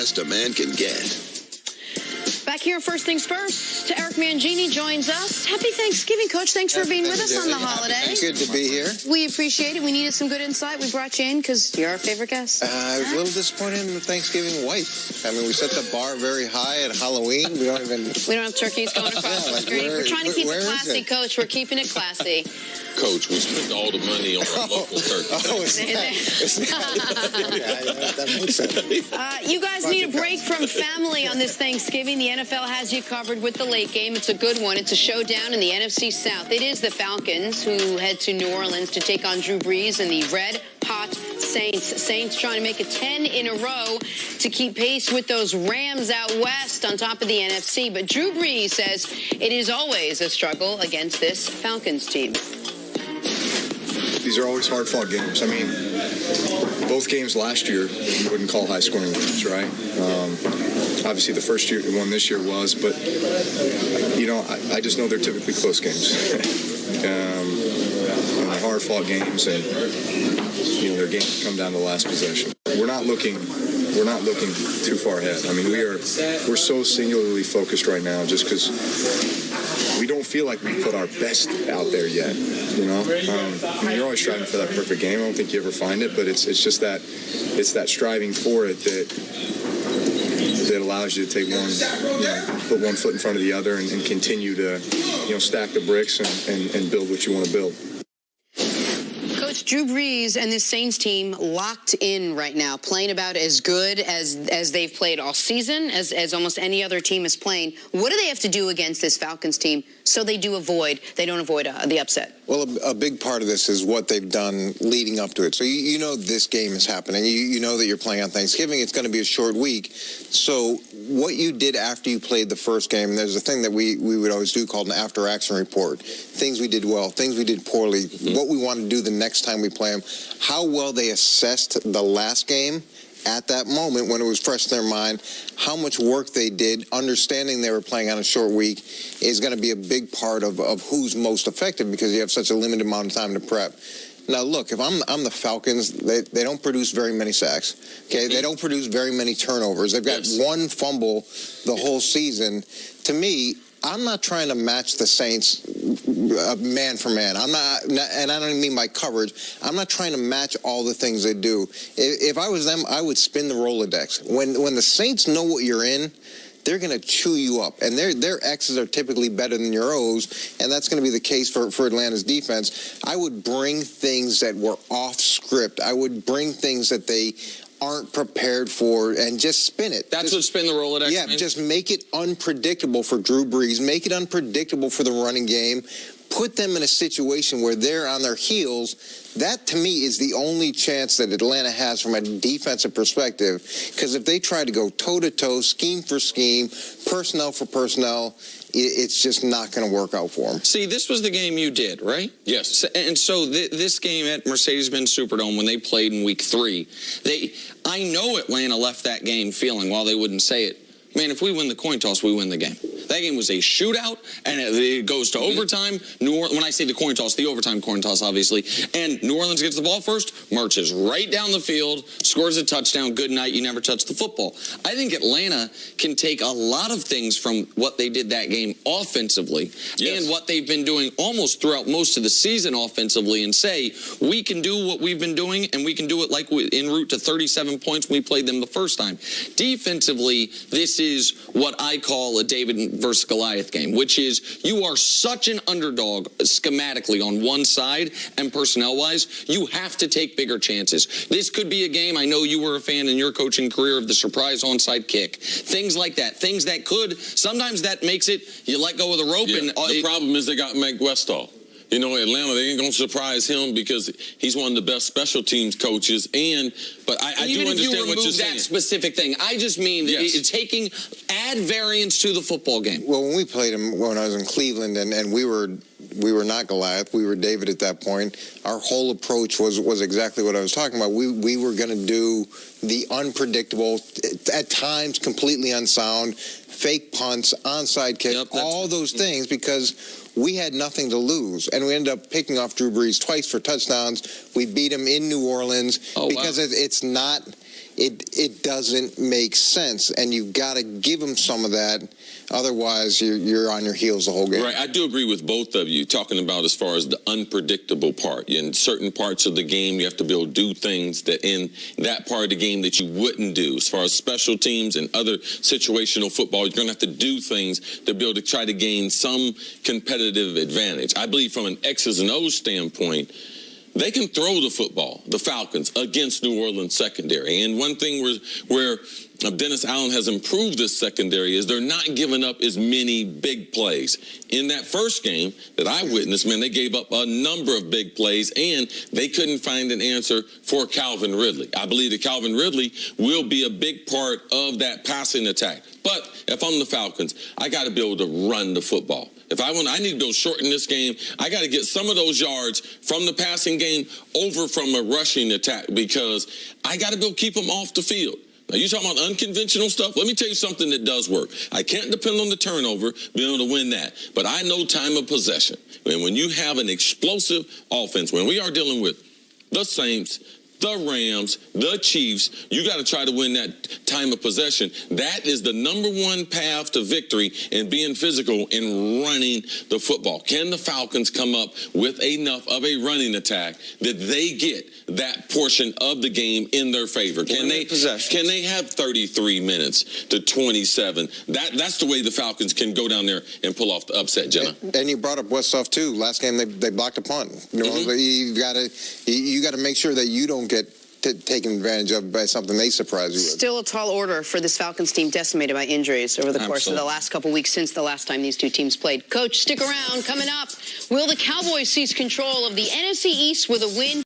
best a man can get. Back here, First Things First, Eric Mangini joins us. Happy Thanksgiving, Coach. Thanks for being with us on the holiday. Good to be here. We appreciate it. We needed some good insight. We brought you in because you're our favorite guest. I was a little disappointed in the Thanksgiving white. I mean, we set the bar very high at Halloween. We don't have turkeys going across the street. We're trying to keep it classy, Coach. We're keeping it classy. Coach, we spent all the money on our local turkey. That makes sense. You guys need a break from family on this Thanksgiving. The NFL has you covered with the late game. It's a good one. It's a showdown in the NFC South. It is the Falcons who head to New Orleans to take on Drew Brees and the red-hot Saints. Saints trying to make it 10 in a row to keep pace with those Rams out west on top of the NFC. But Drew Brees says it is always a struggle against this Falcons team. These are always hard-fought games. I mean, both games last year you wouldn't call high-scoring games, right? Obviously, the first year, the one this year was, but, you know, I just know they're typically close games. They're hard-fought games, and, you know, their games come down to the last possession. We're not looking too far ahead. I mean, we're so singularly focused right now just because we don't feel like we've put our best out there yet, you know? I mean, you're always striving for that perfect game. I don't think you ever find it, but it's just that, it's that striving for it that allows you to take put one foot in front of the other and continue to, you know, stack the bricks and build what you want to build. Coach, Drew Brees and this Saints team locked in right now, playing about as good as they've played all season, as almost any other team is playing. What do they have to do against this Falcons team so they don't avoid the upset? Well, a big part of this is what they've done leading up to it. So you know this game is happening. You know that you're playing on Thanksgiving. It's going to be a short week. So what you did after you played the first game, there's a thing that we would always do called an after-action report. Things we did well, things we did poorly, what we want to do the next time we play them, how well they assessed the last game at that moment when it was fresh in their mind, how much work they did, understanding they were playing on a short week is going to be a big part of who's most effective because you have such a limited amount of time to prep. Now, look, if I'm the Falcons, they don't produce very many sacks, okay? They don't produce very many turnovers. They've got one fumble the whole season. To me, I'm not trying to match the Saints man for man. I'm not, and I don't even mean by coverage. I'm not trying to match all the things they do. If I was them, I would spin the Rolodex. When the Saints know what you're in, they're going to chew you up. And their X's are typically better than your O's, and that's going to be the case for Atlanta's defense. I would bring things that were off script. I would bring things that they aren't prepared for and just spin it. That's what spin the Rolodex Yeah, means? just make it unpredictable for Drew Brees. Make it unpredictable for the running game. Put them in a situation where they're on their heels. That, to me, is the only chance that Atlanta has from a defensive perspective. Because if they try to go toe-to-toe, scheme for scheme, personnel for personnel, it's just not going to work out for them. See, this was the game you did, right? Yes. And so this game at Mercedes-Benz Superdome, when they played in Week 3, I know Atlanta left that game feeling, while they wouldn't say it, man, if we win the coin toss, we win the game. That game was a shootout, and it goes to overtime. When I say the coin toss, the overtime coin toss, obviously. And New Orleans gets the ball first, marches right down the field, scores a touchdown. Good night, you never touch the football. I think Atlanta can take a lot of things from what they did that game offensively and what they've been doing almost throughout most of the season offensively and say, we can do what we've been doing, and we can do it like en route to 37 points when we played them the first time. Defensively, this is what I call a David versus Goliath game, which is you are such an underdog schematically on one side and personnel-wise, you have to take bigger chances. This could be a game, I know you were a fan in your coaching career of the surprise onside kick. Things like that. Things that could, sometimes that makes it, you let go of the rope. Yeah. And the problem is they got Mike Westall. You know, Atlanta, they ain't going to surprise him because he's one of the best special teams coaches. But I do understand what you're saying. Even if you remove that specific thing, I just mean add variance to the football game. Well, when we played him when I was in Cleveland, and we were not Goliath, we were David at that point. Our whole approach was exactly what I was talking about. We were going to do the unpredictable, at times completely unsound, fake punts, onside kick, all those things because we had nothing to lose, and we ended up picking off Drew Brees twice for touchdowns. We beat him in New Orleans because it's not it doesn't make sense, and you've got to give them some of that. Otherwise, you're on your heels the whole game. Right. I do agree with both of you talking about as far as the unpredictable part. In certain parts of the game, you have to be able to do things that in that part of the game that you wouldn't do. As far as special teams and other situational football, you're going to have to do things to be able to try to gain some competitive advantage. I believe from an X's and O's standpoint, they can throw the football, the Falcons, against New Orleans secondary. And one thing where Dennis Allen has improved this secondary is they're not giving up as many big plays. In that first game that I witnessed, man, they gave up a number of big plays, and they couldn't find an answer for Calvin Ridley. I believe that Calvin Ridley will be a big part of that passing attack. But if I'm the Falcons, I got to be able to run the football. If I need to be able to shorten this game, I got to get some of those yards from the passing game over from a rushing attack, because I got to be able to keep them off the field. Now, you're talking about unconventional stuff? Let me tell you something that does work. I can't depend on the turnover, being able to win that. But I know time of possession. And when you have an explosive offense, when we are dealing with the Saints, the Rams, the Chiefs, you got to try to win that time of possession. That is the number one path to victory and being physical and running the football. Can the Falcons come up with enough of a running attack that they get that portion of the game in their favor? Can they have 33 minutes to 27? That's the way the Falcons can go down there and pull off the upset, Jenna. And you brought up Westhoff too. Last game they blocked a punt. You got to make sure that you don't get taken advantage of by something they surprise you with. Still a tall order for this Falcons team, decimated by injuries over the course of the last couple weeks since the last time these two teams played. Coach, stick around. Coming up, will the Cowboys seize control of the NFC East with a win?